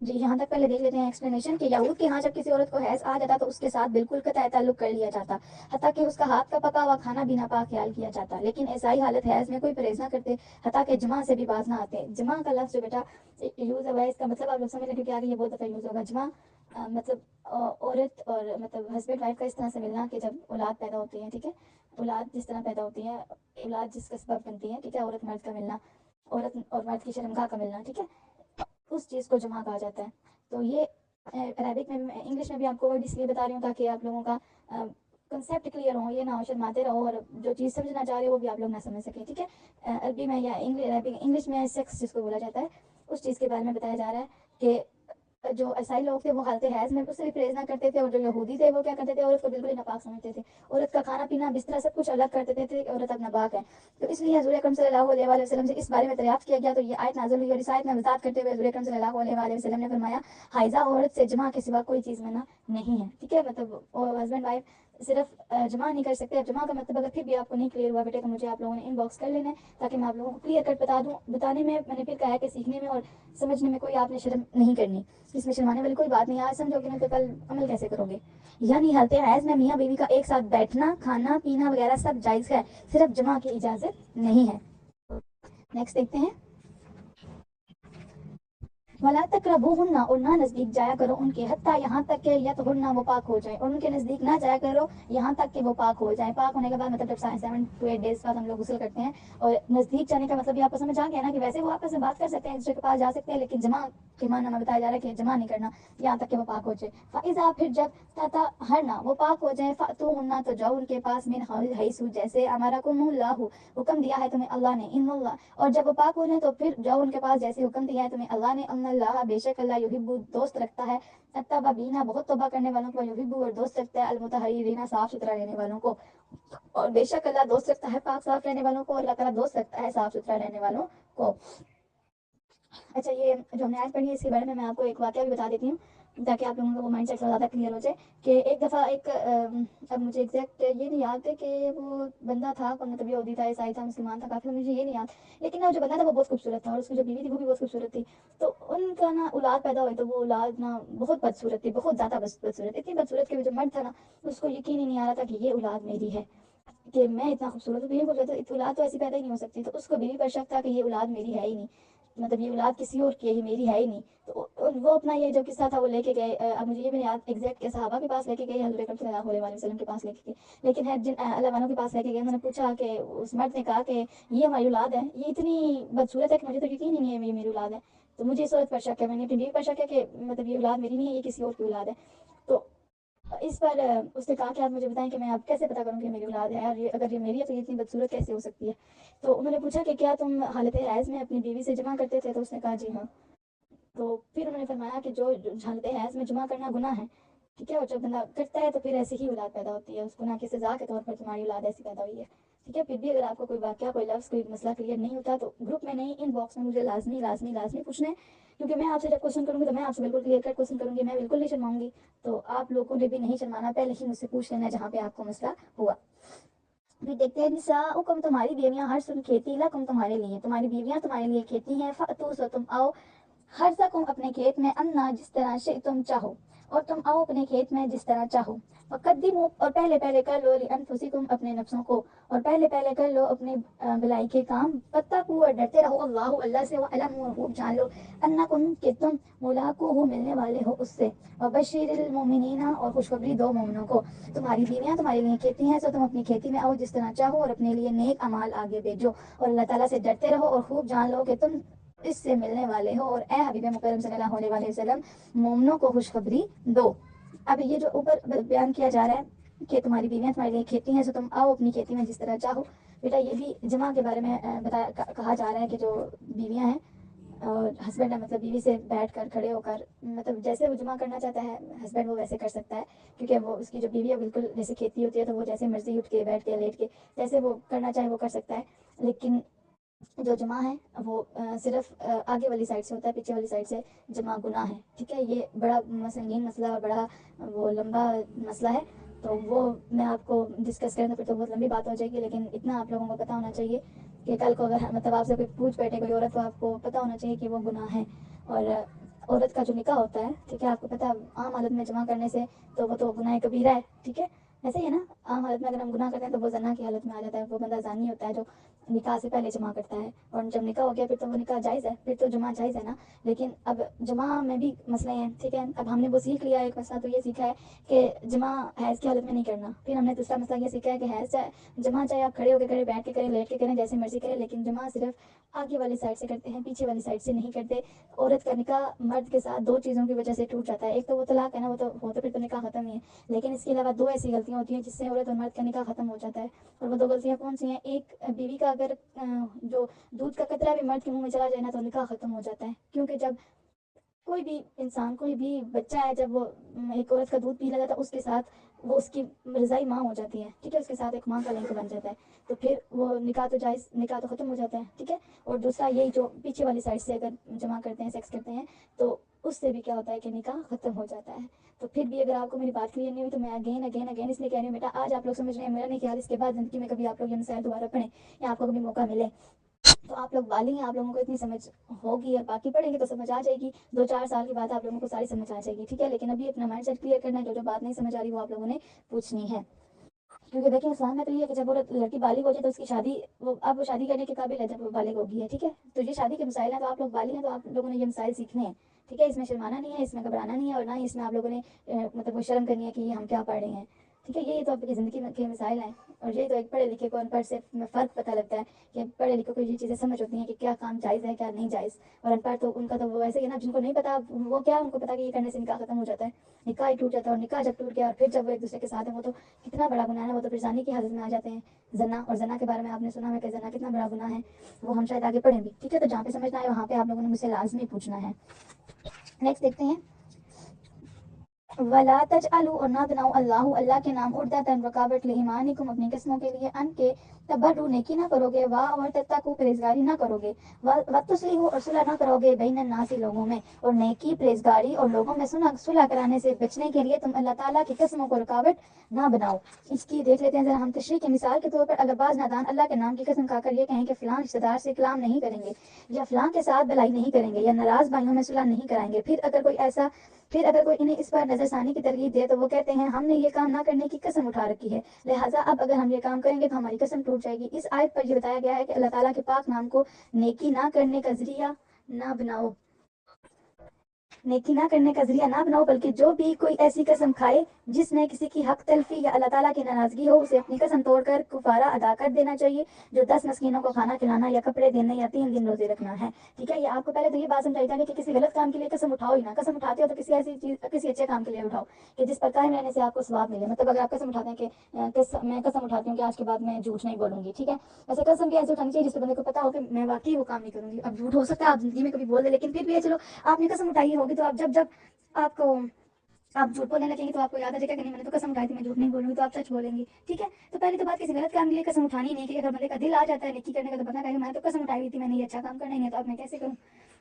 جی یہاں تک پہلے دیکھ لیتے ہیں ایکسپلینیشن کہ یہود کے یہاں جب کسی عورت کو حیض آ جاتا تو اس کے ساتھ بالکل قطع تعلق کر لیا جاتا، حتیٰ کہ اس کا ہاتھ کا پکا ہوا کھانا بھی ناپاک خیال کیا جاتا، لیکن عیسائی حالت حیض میں کوئی پرہیز نہ کرتے، حتیٰ کہ جماع سے بھی باز نہ آتے۔ جماع کا لفظ جو بیٹا یوز ہوا ہے، اس کا مطلب آپ لوگ سمجھ لیں کیونکہ آگے یہ بہت دفعہ یوز ہوگا۔ جماع مطلب عورت اور مطلب ہسبینڈ وائف کا اس طرح سے ملنا کہ جب اولاد پیدا ہوتی ہے، ٹھیک ہے، اولاد جس طرح پیدا ہوتی ہے، اولاد جس کا سبب بنتی ہے، ٹھیک ہے، عورت مرد کا ملنا، عورت اور مرد کی شرمگاہ کا ملنا، ٹھیک ہے، اس چیز کو جماع کہا جاتا ہے۔ تو یہ عربک میں انگلش میں بھی آپ کو ورڈ اس لیے بتا رہی ہوں تاکہ آپ لوگوں کا کنسیپٹ کلیئر ہو، یہ نہ ہو شرماتے رہو اور جو چیز سمجھنا چاہ رہے ہو وہ بھی آپ لوگ نہ سمجھ سکیں، ٹھیک ہے۔ عربی میں یا انگلش میں سیکس جس کو بولا جاتا ہے، اس چیز کے بارے میں بتایا جا رہا ہے کہ جو عیسائی لوگ تھے وہ حالت حیض میں اس سے بھی پرہیز نہ کرتے تھے، اور جو یہودی تھے وہ کیا کرتے تھے، عورت کو بالکل ہی ناپاک سمجھتے تھے، عورت کا کھانا پینا بستر سب کچھ الگ کرتے تھے کہ عورت اب ناپاک ہے۔ تو اس لیے حضور اکرم صلی اللہ علیہ وآلہ وسلم سے اس بارے میں دریافت کیا گیا تو یہ آیت نازل ہوئی، اور اس آیت میں وضاحت کرتے ہوئے حضور اکرم صلی اللہ علیہ وآلہ وسلم نے فرمایا حائضہ عورت سے جماع کے سوا کوئی چیز منع نہیں ہے، ٹھیک ہے، مطلب ہسبینڈ وائف صرف جمع نہیں کر سکتے۔ اب جمع کا مطلب اگر پھر بھی آپ کو نہیں کلیئر ہوا بیٹے تو مجھے آپ لوگوں نے ان باکس کر لینا ہے تاکہ میں آپ لوگوں کو کلیئر کٹ بتا دوں۔ بتانے میں نے پھر کہا ہے کہ سیکھنے میں اور سمجھنے میں کوئی آپ نے شرم نہیں کرنی، اس میں شرمانے والی کوئی بات نہیں، آج سمجھو گے نہیں تو کل عمل کیسے کرو گے۔ یعنی حالت حیض میں میاں بیوی کا ایک ساتھ بیٹھنا، کھانا پینا وغیرہ سب جائز ہے، صرف جمع کی اجازت نہیں ہے۔ نیکسٹ دیکھتے ہیں، ولا تقربوہن، اور نہ نزدیک جایا کرو ان کے، حتیٰ یہاں تک کہ یطہرن، وہ پاک ہو جائیں، اور ان کے نزدیک نہ جایا کرو یہاں تک کہ وہ پاک ہو جائیں۔ پاک ہونے کے بعد مطلب جب 7 to 8 days بعد ہم لوگ غسل کرتے ہیں، اور نزدیک جانے کا مطلب بھی آپ کو سمجھ آ گیا نا کہ ویسے وہ آپس میں بات کر سکتے ہیں، ایک دوسرے کے پاس جا سکتے ہیں، لیکن جمع کے معنی میں بتایا جا رہا ہے کہ جمع نہیں کرنا یہاں تک کہ وہ پاک ہو جائے۔ فَإِذَا، پھر جب تطہرن، وہ پاک ہو جائیں، فَأْتُوهُنَّ، تو جاؤ ان کے پاس، من حیث، جیسے امرکم اللہ، حکم دیا ہے تمہیں اللہ نے، ان اللہ، اور جب وہ پاک ہو جائیں تو پھر جاؤ ان کے پاس جیسے حکم دیا ہے تمہیں اللہ نے، ان اللہ، بے شک اللہ، یحب، دوست رکھتا ہے، التوابین، بہت توبہ کرنے والوں کو، یحب، اور دوست رکھتا ہے المتطہرین، صاف ستھرا رہنے والوں کو، اور بے شک اللہ دوست رکھتا ہے پاک صاف رہنے والوں کو، اللہ تعالیٰ دوست رکھتا ہے صاف ستھرا رہنے والوں کو۔ اچھا یہ جو ہم نے آج پڑھی ہے اس کے بارے میں آپ کو ایک واقعہ بھی بتا دیتی ہوں تاکہ آپ لوگوں کو مائنڈ سیٹ زیادہ کلیئر ہو جائے کہ ایک دفعہ ایک اب مجھے ایگزیکٹ یہ نہیں یاد ہے کہ وہ بندہ تھا مطلب یہودی تھا، عیسائی تھا، مسلمان تھا، کافی مجھے یہ نہیں یاد، لیکن وہ جو بندہ تھا وہ بہت خوبصورت تھا، اور اس کی جو بیوی تھی وہ بھی بہت خوبصورت تھی۔ تو ان کا نا اولاد پیدا ہوئی تو وہ اولاد نا بہت بدصورت تھی، بہت زیادہ بدصورت، اتنی بدصورت کہ وہ جو مرد تھا نا اس کو یقین ہی نہیں آ رہا تھا کہ یہ اولاد میری ہے، کہ میں اتنا خوبصورت ہوں، بیوی کو اولاد تو ایسی پیدا ہی نہیں ہو سکتی، تو اس کو بیوی پر شک تھا کہ یہ اولاد میری ہے ہی نہیں، مطلب یہ اولاد کسی اور کی ہے، یہ میری ہے ہی نہیں۔ تو وہ اپنا یہ جو قصہ تھا وہ لے کے گئے، اب مجھے یہ بھی یاد ایگزیکٹ کہ صحابہ کے پاس لے کے گئے، حضور اکرم صلی اللہ علیہ وسلم کے پاس لے کے گئے، لیکن ہے جن اللہ والوں کے پاس لے کے گئے، انہوں نے پوچھا کہ اس مرد نے کہا کہ یہ ہماری اولاد ہے، یہ اتنی بدصورت ہے کہ مجھے تو یقین ہی نہیں ہے یہ میری اولاد ہے، تو مجھے اس عورت پر شک ہے، میں نے اپنی بیوی پر شک ہے کہ مطلب یہ اولاد میری نہیں ہے، یہ کسی اور کی اولاد ہے۔ تو اس پر اس نے کہا کہ آپ مجھے بتائیں کہ میں اب کیسے پتا کروں کہ میری اولاد ہے، اور اگر یہ میری ہے تو یہ اتنی بدصورت کیسے ہو سکتی ہے۔ تو انہوں نے پوچھا کہ کیا تم حالت حیض میں اپنی بیوی سے جمع کرتے تھے، تو اس نے کہا جی ہاں۔ تو پھر انہوں نے فرمایا کہ جو حالت حیض میں جمع کرنا گناہ ہے، ٹھیک ہے، اور جب بندہ کرتا ہے تو پھر ایسی ہی اولاد پیدا ہوتی ہے، اس گناہ کی سزا کے طور پر تمہاری اولاد ایسی پیدا ہوئی ہے، ٹھیک ہے۔ پھر بھی اگر آپ کو کوئی واقعہ، کوئی لفظ، کوئی مسئلہ کلیئر نہیں ہوتا تو گروپ میں نہیں، ان باکس میں مجھے لازمی لازمی لازمی پوچھنا ہے، کیونکہ میں آپ سے جب کوشچن کروں گی تو میں آپ سے بالکل کلیئر کٹ کوشچن کروں گی، میں بالکل نہیں شرماؤں گی، تو آپ لوگوں نے بھی نہیں شرمانا، پہلے ہی مجھ سے پوچھ لینا جہاں پہ آپ کو مسئلہ ہوا۔ پھر دیکھتے ہیں نساؤکم، تمہاری بیویاں، حرث، کھیتی، لکم، تمہارے لیے، تمہاری بیویاں تمہارے لیے کھیتی ہیں، فأتوا، سو تم آؤ، حرثکم، اپنے کھیت میں، انا، جس طرح شئتم، چاہو، اور تم آؤ اپنے کھیت میں جس طرح چاہو، وقدموا، اور پہلے پہلے کر لو، لانفسکم، اپنے نفسوں کو، اور پہلے پہلے کر لو اپنے بھلائی کے کام، واتقوا، اور ڈرتے رہو، اللہ، اللہ سے، وعلموا، اور خوب جان لو، انکم، کہ تم، ملاقوہ، ملنے والے ہو اس سے، وبشر المؤمنین، اور خوشخبری دو مومنوں کو۔ تمہاری بیویاں تمہارے لیے کھیتی ہیں، سو تم اپنی کھیتی میں آؤ جس طرح چاہو، اور اپنے لیے نیک اعمال آگے بھیجو، اور اللہ تعالیٰ سے ڈرتے رہو، اور خوب جان لو کہ تم اس سے ملنے والے ہو، اور اے حبیب مکرم صلی اللہ علیہ وسلم، مومنوں کو خوشخبری دو۔ اب یہ جو اوپر بیان کیا جا رہا ہے کہ تمہاری بیویاں تمہارے لیے کھیتی ہیں، سو تم آؤ اپنی کھیتی میں جس طرح چاہو، بیٹا یہ بھی جمع کے بارے میں کہا جا رہا ہے کہ جو بیویاں ہیں اور ہسبینڈ ہے، مطلب بیوی سے بیٹھ کر، کھڑے ہو کر، مطلب جیسے وہ جمع کرنا چاہتا ہے ہسبینڈ وہ ویسے کر سکتا ہے، کیونکہ وہ اس کی جو بیوی ہے بالکل جیسے کھیتی ہوتی ہے، تو وہ جیسے مرضی اٹھ کے، بیٹھ کے، لیٹ کے، جیسے وہ کرنا چاہے وہ کر سکتا ہے، لیکن جو جمع ہے وہ صرف آگے والی سائڈ سے ہوتا ہے، پیچھے والی سائڈ سے جمع گناہ ہے، ٹھیک ہے۔ یہ بڑا سنگین مسئلہ اور بڑا وہ لمبا مسئلہ ہے، تو وہ میں آپ کو ڈسکس کریں تو پھر تو بہت لمبی بات ہو جائے گی، لیکن اتنا آپ لوگوں کو پتہ ہونا چاہیے کہ کل کو اگر مطلب آپ سے کوئی پوچھ بیٹھے کوئی عورت، تو آپ کو پتہ ہونا چاہیے کہ وہ گناہ ہے، اور عورت کا جو نکاح ہوتا ہے، ٹھیک ہے، آپ کو پتہ ہے عام حالت میں جمع کرنے سے تو وہ تو گناہ کبیرہ ہے، ٹھیک ہے، ایسے ہی ہے نا، عام حالت میں اگر ہم گناہ کرتے ہیں تو وہ زنا کی حالت میں آ جاتا ہے، وہ بندہ زانی ہوتا ہے جو نکاح سے پہلے جمع کرتا ہے، اور جب نکاح ہو گیا پھر تو وہ نکاح جائز ہے، پھر تو جمع جائز ہے نا، لیکن اب جمع میں بھی مسئلے ہیں، ٹھیک ہے، اب ہم نے وہ سیکھ لیا، ایک مسئلہ تو یہ سیکھا ہے کہ جمع حیض کی حالت میں نہیں کرنا، پھر ہم نے دوسرا مسئلہ یہ سیکھا ہے کہ حیض جمع چاہے آپ کھڑے ہو کے کریں، بیٹھ کے کریں، لیٹ کے کریں، جیسے مرضی کریں، لیکن جمع صرف آگے والی سائڈ سے کرتے ہیں، پیچھے والی سائڈ سے نہیں کرتے۔ عورت کا نکاح مرد کے ساتھ دو چیزوں کی وجہ سے ٹوٹ جاتا ہے، ایک تو وہ طلاق ہے نا، وہ تو پھر تو نکاح ختم ہی ہے، لیکن اس کے علاوہ دو ایسی غلطیاں ہوتی ہیں جس سے عورت اور مرد کا نکاح ختم ہو جاتا ہے، اور وہ دو غلطیاں کون سی ہیں؟ ایک، بیوی کا اگر جو دودھ کا قطرہ بھی مرد کے منہ میں چلا جائے نا تو نکاح ختم ہو جاتا ہے، کیونکہ جب کوئی بھی انسان، کوئی بھی بچہ ہے، جب وہ ایک عورت کا دودھ پی لیتا ہے تو اس کے ساتھ وہ اس کی رضائی ماں ہو جاتی ہے، ٹھیک ہے، اس کے ساتھ ایک ماں کا لنک بن جاتا ہے، تو پھر وہ نکاح تو جائز، نکاح تو ختم ہو جاتا ہے، ٹھیک ہے۔ اور دوسرا یہی جو پیچھے والی سائڈ سے اگر جمع کرتے ہیں، سیکس کرتے ہیں، تو اس سے بھی کیا ہوتا ہے کہ نکاح ختم ہو جاتا ہے۔ تو پھر بھی اگر آپ کو میری بات کلیئر نہیں ہوئی تو میں اگین اس لیے کہہ رہی ہوں بیٹا، آج آپ لوگ سمجھ رہے ہیں، میرا نہیں خیال اس کے بعد زندگی میں کبھی آپ لوگ یہ مسائل دوبارہ پڑھیں یا آپ کو کبھی موقع ملے تو آپ لوگ بالغ ہیں، آپ لوگوں کو اتنی سمجھ ہوگی، اور باقی پڑھیں گے تو سمجھ آ جائے گی، 2-4 سال کی بات آپ لوگوں کو ساری سمجھ آ جائے گی، ٹھیک ہے، لیکن ابھی اپنا مائنڈ سیٹ کلیئر کرنا ہے، جو بات نہیں سمجھ آ رہی وہ آپ لوگوں نے پوچھنی ہے، کیونکہ دیکھیں اسلام میں تو یہ ہے کہ جب عورت لڑکی بالغ ہو جائے تو اس کی شادی، اب وہ شادی کرنے کے قابل ہے جب وہ بالغ ہوگی ہے، ٹھیک ہے، تو یہ شادی کے مسائل ہیں، تو آپ لوگ بالغ ہیں تو آپ لوگوں نے یہ مسائل سیکھنے ہیں، ٹھیک ہے، اس میں شرمانا نہیں ہے، اس میں گھبرانا نہیں ہے، اور نہ ہی اس میں آپ لوگوں نے مطلب وہ شرم کرنی ہے کہ یہ ہم کیا پڑھ رہے ہیں، ٹھیک ہے، یہ تو آپ کی زندگی کے مسائل ہیں، اور یہ تو ایک پڑھے لکھے کو ان پڑھ سے فرق پتہ لگتا ہے کہ پڑھے لکھے کو یہ چیزیں سمجھ ہوتی ہیں کہ کیا کام جائز ہے کیا نہیں جائز، اور ان پڑھ تو ان کا تو وہ ایسے ہی ہے نا، جن کو نہیں پتا وہ کیا ان کو پتا کہ یہ کرنے سے نکاح ختم ہو جاتا ہے، نکاح ہی ٹوٹ جاتا ہے، اور نکاح جب ٹوٹ گیا اور پھر جب وہ ایک دوسرے کے ساتھ ہیں وہ تو کتنا بڑا گناہ ہے، وہ تو پھر زانی کی حالت میں آ جاتے ہیں، زنا، اور زنا کے بارے میں آپ نے سنا ہے کہ زنا کتنا بڑا گناہ ہے، وہ ہم شاید آگے پڑھیں بھی، ٹھیک ہے، تو جہاں پہ سمجھنا ہے وہاں پہ آپ لوگوں نے مجھ سے لازمی پوچھنا ہے۔ نیکسٹ دیکھتے ہیں، ولا تجعلوا، اور نہ بناؤ اللہ کے نام عرضۃ رکاوٹ لایمانکم، اپنی قسموں کے لیے، ان کے تبروا، نیکی نہ کرو گے، اور تتقوا، پرہیزگاری نہ کرو گے، وتصلحوا، اور صلح نہ کرو گے، بین الناس، لوگوں میں، اور نیکی، پرہیزگاری اور لوگوں میں صلح کرانے سے بچنے کے لیے تم اللہ تعالیٰ کی قسموں کو رکاوٹ نہ بناؤ۔ اس کی دیکھ لیتے ہیں ذرا ہم تشریح کی مثال کے طور پر، اگر بعض نادان اللہ کے نام کی قسم کھا کر یہ کہیں کہ فلاں رشتہ دار سے کلام نہیں کریں گے، یا فلاں کے ساتھ بلائی نہیں کریں گے، یا ناراض بھائیوں میں صلح نہیں کرائیں گے، پھر اگر کوئی انہیں اس پر نظر ثانی کی ترغیب دے تو وہ کہتے ہیں ہم نے یہ کام نہ کرنے کی قسم اٹھا رکھی ہے، لہٰذا اب اگر ہم یہ کام کریں گے تو ہماری قسم ٹوٹ جائے گی۔ اس آیت پر یہ بتایا گیا ہے کہ اللہ تعالیٰ کے پاک نام کو نیکی نہ کرنے کا ذریعہ نہ بناؤ، نیکی نہ کرنے کا ذریعہ نہ بناؤ، بلکہ جو بھی کوئی ایسی قسم کھائے جس میں کسی کی حق تلفی یا اللہ تعالیٰ کی ناراضگی ہو، اسے اپنی قسم توڑ کر کفارہ ادا کر دینا چاہیے، جو 10 مسکینوں کو کھانا کھلانا، یا کپڑے دینے، یا 3 دن روزے رکھنا ہے، ٹھیک ہے۔ یہ آپ کو پہلے تو یہ بات سمجھائی جا رہی ہے کہ کسی غلط کام کے لیے قسم اٹھاؤ ہی نہ، قسم اٹھاتے ہو تو کسی ایسی چیز، کسی اچھے کام کے لیے اٹھاؤ کہ جس پر قائم رہنے سے آپ کو ثواب ملے، مطلب اگر آپ قسم اٹھاتے ہیں کہ میں قسم اٹھاتی ہوں کہ آج کے بعد میں جھوٹ نہیں بولوں گی، ٹھیک ہے، ویسے قسم بھی ایسے اٹھانی چاہیے جس سے بندے کو پتا ہو کہ میں واقعی وہ کام نہیں کروں گی، اب جھوٹ ہو سکتا ہے آپ زندگی میں کبھی بول دیں، لیکن پھر بھی چلو آپ نے قسم اٹھائی ہوگی تو آپ جب آپ کو آپ جھوٹ بولنے لگیں گے تو آپ کو یاد آ جائے گا کہ نہیں میں نے تو قسم اٹھائی تھی میں جھوٹ نہیں بولوں گی، تو آپ سچ بولیں گی، ٹھیک ہے۔ تو پہلی تو بات کسی غلط کام کے لیے قسم اٹھانی نہیں کہ اگر بندے کا دل آ جاتا ہے نیکی کرنے کا تو بندہ کہے میں تو قسم اٹھائی ہوئی تھی میں نے یہ اچھا کام کرنا ہی نہیں، تو اب میں کیسے کروں؟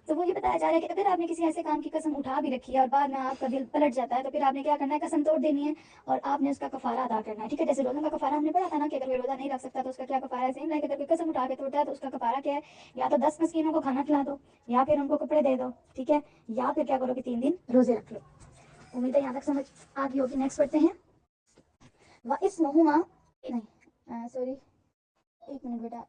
تو وہ یہ بتایا جا رہا ہے کہ اگر آپ نے کسی ایسے کام کی قسم اٹھا بھی رکھی ہے اور بعد میں آپ کا دل پلٹ جاتا ہے تو پھر آپ نے کیا کرنا ہے، قسم توڑ دینی ہے اور آپ نے اس کا کفارہ ادا کرنا ہے، ٹھیک ہے۔ جیسے روزوں کا کفارہ ہم نے پڑھا تھا نا کہ اگر کوئی روزہ نہیں رکھ سکتا تو اس کا کیا کفارہ ہے، سیم ہے کہ اگر کوئی قسم اٹھا کے توڑتا ہے تو اس کا کفارہ کیا ہے، یا تو 10 مسکینوں کو کھانا کھلا دو، یا پھر ان کو کپڑے دے دو، ٹھیک ہے، یا پھر کیا کرو کہ 3 دن روزے رکھ لو۔ امید ہے یہاں تک سمجھ آ گئی ہوگی۔ نیکسٹ پڑھتے ہیں، وَإِسْمُهُمَا، نہیں سوری، ایک منٹ بیٹا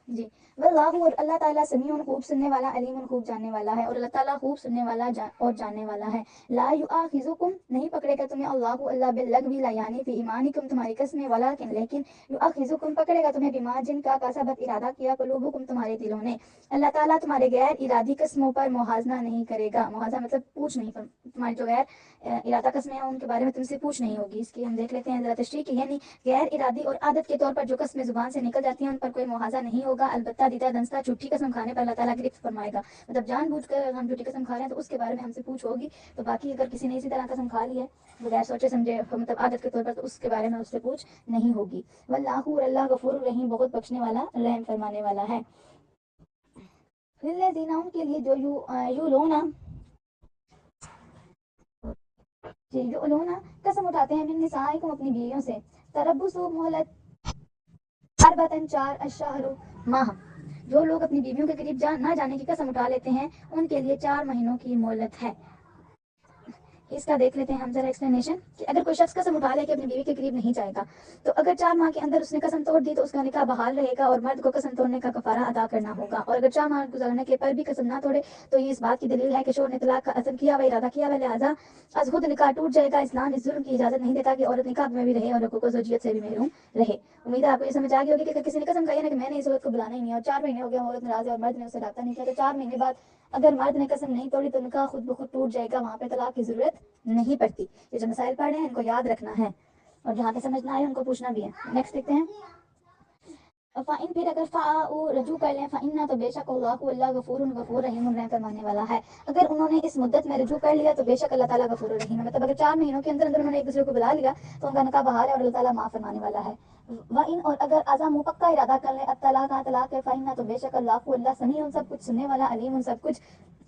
جی، واللہ، اور اللہ تعالیٰ سمیع، خوب سننے والا، علیم، خوب جاننے والا ہے، اور اللہ تعالیٰ خوب سننے والا اور جاننے والا ہے۔ لا یؤاخذکم، نہیں پکڑے گا تمہیں اللہ باللغو، یعنی فی ایمانکم، تمہاری قسمیں، ولیکن لیکن یؤاخذکم، پکڑے گا تمہیں بما، جن کا کسبت، ارادہ کیا، قلوبکم، تمہارے دلوں نے۔ اللہ تعالیٰ تمہارے غیر ارادی قسموں پر محاذنہ نہیں کرے گا، محاذہ مطلب پوچھ نہیں، تمہاری جو غیر ارادہ قسمیں ہیں ان کے بارے میں تم سے پوچھ نہیں ہوگی۔ اس کی ہم دیکھ لیتے ہیں ذرا تشریح کی، یعنی غیر ارادی اور عادت کے طور پر جو قسمیں زبان سے نکل جاتی ہیں ان پر کوئی محاذہ نہیں ہوگا، البتہ دیدہ دنستہ جھوٹی قسم کھانے پر اللہ تعالیٰ گرفت فرمائے گا، مطلب جان بوجھ کر ہم جھوٹی قسم کھا رہے ہیں تو اس کے بارے میں ہم سے پوچھ ہوگی، تو باقی اگر کسی نے اسی طرح قسم کھا لی ہے بغیر سوچے سمجھے مطلب عادت کے طور پر تو اس کے بارے میں اس سے پوچھ نہیں ہوگی۔ واللہ، اور اللہ غفور الرحیم، بہت بخشنے والا رحم فرمانے والا ہے۔ للذین، ان کے لیے جو یولونا، جی یولونا، قسم اٹھاتے ہیں، من نسائکم، اپنی بیویوں سے، تربص، مہلت، اربعۃ، 4 اشہر، ماہ، جو لوگ اپنی بیویوں کے قریب نہ جانے کی قسم اٹھا لیتے ہیں ان کے لیے 4 مہینوں کی مہلت ہے۔ اس کا دیکھ لیتے ہیں ہم ذرا ایکسپلینیشن کہ اگر کوئی شخص قسم اٹھا لے کہ اپنی بیوی کے قریب نہیں جائے گا تو اگر 4 ماہ کے اندر اس نے قسم توڑ دی تو اس کا نکاح بحال رہے گا اور مرد کو قسم توڑنے کا کفارہ ادا کرنا ہوگا، اور اگر 4 ماہ گزرنے کے پر بھی قسم نہ توڑے تو یہ اس بات کی دلیل ہے کہ شوہر نے طلاق کا عزم کیا ہوا ارادہ کیا ہوا، لہٰذا از خود نکاح ٹوٹ جائے گا۔ اسلام اس ظلم کی اجازت نہیں دیتا کہ عورت نکاح میں بھی رہے اور حقوق و زوجیت سے بھی محروم رہے۔ امید ہے آپ کو یہ سمجھ آ گئی ہوگی کہ اگر کسی نے قسم کہی ہے نا کہ میں نے اس عورت کو بلانا ہی نہیں ہے اور 4 مہینے ہو گئے عورت ناراض ہے اور مرد نے اسے رابطہ نہیں کیا تو 4 مہینے بعد اگر مرد نے قسم نہیں توڑی تو نکاح خود بخود ٹوٹ جائے گا، وہاں پہ طلاق کی ضرورت نہیں پڑتی۔ یہ جو مسائل پڑھ رہے ہیں ان کو یاد رکھنا ہے اور جہاں پہ سمجھ نہ آئے ان کو پوچھنا بھی ہے۔ نیکسٹ دیکھتے ہیں فَإِن، پھر اگر فَاءُ رجوع کر لیں، فَإِنَّ، تو بے شک اللہ غفور غفور رحیم رحم فرمانے والا ہے۔ اگر انہوں نے اس مدت میں رجوع کر لیا تو بے شک اللہ تعالیٰ غفور رحیم ہے، مطلب اگر 4 مہینوں کے اندر انہوں نے ایک دوسرے کو بلا لیا تو ان کا نکاح بحال ہے اور اللہ تعالیٰ معاف فرمانے والا ہے۔ وَإِن، اور اگر عزم پکا ارادہ کر لیں الطلاق طلاق ہے، فَإِنَّ، تو بے شک اللہ سمیع سب کچھ سننے والا، علیم سب کچھ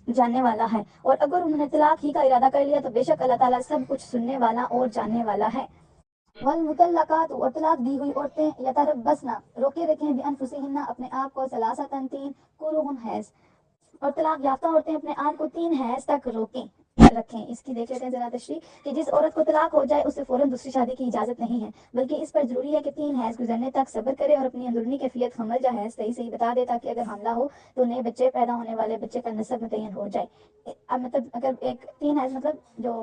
جاننے والا ہے، اور اگر انہوں نے طلاق ہی کا ارادہ کر لیا تو بے شک اللہ تعالیٰ سب کچھ سننے والا اور جاننے والا ہے۔ والمطلقات، اور طلاق دی ہوئی عورتیں یتربصن، روکے رکھیں بانفسہن، اپنے آپ کو، ثلاثۃ، 3 قروء، حیض، اور طلاق یافتہ عورتیں اپنے آپ کو 3 حیض تک روکیں رکھیں۔ اس کی دیکھ لیتے ہیں ذرا تشریح کہ جس عورت کو طلاق ہو جائے اسے فوراً دوسری شادی کی اجازت نہیں ہے، بلکہ اس پر ضروری ہے کہ 3 حیض گزرنے تک صبر کرے اور اپنی اندرونی کیفیت حمل یا حیض صحیح بتا دے تاکہ اگر حاملہ ہو تو نئے بچے پیدا ہونے والے بچے کا نسب متعین ہو جائے۔ اب مطلب اگر ایک 3 حیض مطلب جو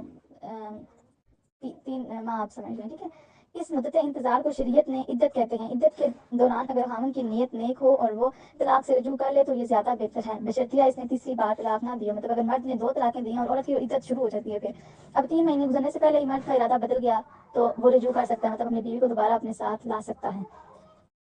3 ماہ آپ سمجھ لیں، ٹھیک ہے۔ اس مدت انتظار کو شریعت نے عدت کہتے ہیں۔ عدت کے دوران اگر خاوند کی نیت نیک ہو اور وہ طلاق سے رجوع کر لے تو یہ زیادہ بہتر ہے، بشرطیہ اس نے تیسری بار طلاق نہ دی ہو، مطلب اگر مرد نے 2 طلاقیں دی ہیں اور عورت کی عدت شروع ہو جاتی ہے پھر اب 3 مہینے گزرنے سے پہلے ہی مرد کا ارادہ بدل گیا تو وہ رجوع کر سکتا ہے، مطلب اپنی بیوی کو دوبارہ اپنے ساتھ لا سکتا ہے۔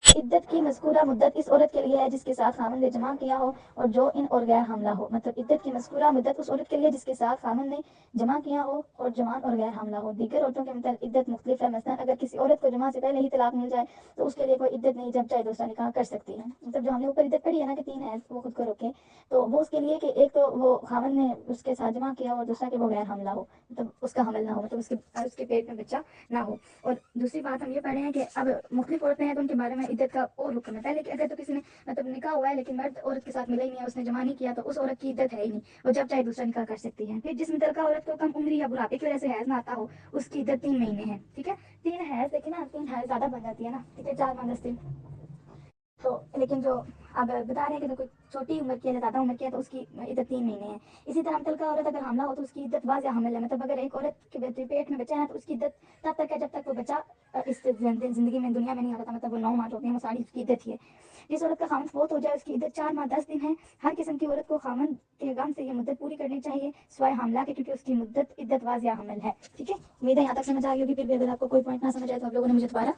عدت کی مذکورہ مدت اس عورت کے لیے ہے جس کے ساتھ خاوند نے جمع کیا ہو اور جو ان اور غیر حاملہ ہو، مطلب عدت کی مذکورہ مدت اس عورت کے لیے جس کے ساتھ خاوند نے جمع کیا ہو اور جوان اور غیر حاملہ ہو۔ دیگر عورتوں کے مطلب عدت مختلف ہے، مثلا اگر کسی عورت کو جمع سے پہلے ہی طلاق مل جائے تو اس کے لیے کوئی عدت نہیں، جب چاہے دوسرا نکاح کر سکتی ہے۔ مطلب جو ہم نے اوپر عدت پڑھی ہے نا کہ 3 ہے وہ خود کو روکے، تو وہ اس کے لیے کہ ایک تو وہ خاوند نے اس کے ساتھ جمع کیا اور دوسرا کہ وہ غیر حاملہ ہو، مطلب اس کا حمل نہ ہو، مطلب اس کے پیٹ میں بچہ نہ ہو۔ اور دوسری بات ہم یہ پڑھ رہے ہیں کہ اب مختلف عورتیں ہیں تو ان کے بارے میں عدت کا اور حکم ہے۔ پہلے کہ اگر تو کسی نے مطلب نکاح ہوا ہے لیکن مرد عورت کے ساتھ ملا ہی نہیں ہے، اس نے جمع نہیں کیا تو اس عورت کی عدت ہے ہی نہیں، وہ جب چاہے دوسرا نکاح کر سکتی ہے۔ پھر جس متعلقہ عورت کو کم عمری یا بڑھاپے کی وجہ سے حیض نہ آتا ہو اس کی عدت 3 مہینے ہے، ٹھیک ہے۔ 3 حیض، لیکن نا 3 حیض زیادہ بن جاتی ہے نا، ٹھیک ہے، 4 ماہ 10 دن تو، لیکن جو اب بتا رہے ہیں کہ جو کوئی چھوٹی عمر کی ہے یا زیادہ عمر کی ہے تو اس کی عدت 3 مہینے ہے۔ اسی طرح متعلقہ عورت اگر حاملہ ہو تو اس کی عدت واضح حمل ہے، مطلب اگر ایک عورت کے پیٹ میں بچہ ہے تو اس کی عدت تب تک ہے جب تک وہ بچہ اس زندگی میں دنیا میں نہیں آتا، مطلب وہ 9 ماہ ہوتے ہیں، وہ ساری اس کی عدت ہی ہے۔ جس عورت کا خاوند فوت ہو جائے اس کی عدت 4 ماہ 10 دن ہے۔ ہر قسم کی عورت کو خاوند کے غم سے یہ مدت پوری کرنی چاہیے سوائے حاملہ کے، کیونکہ اس کی عدت واضح حمل ہے، ٹھیک ہے۔ امید ہے یہاں تک سمجھ آ گئی ہوگی، پھر بھی اگر آپ کو کوئی پوائنٹ نہ سمجھ آئے تو آپ لوگوں نے مجھے دوبارہ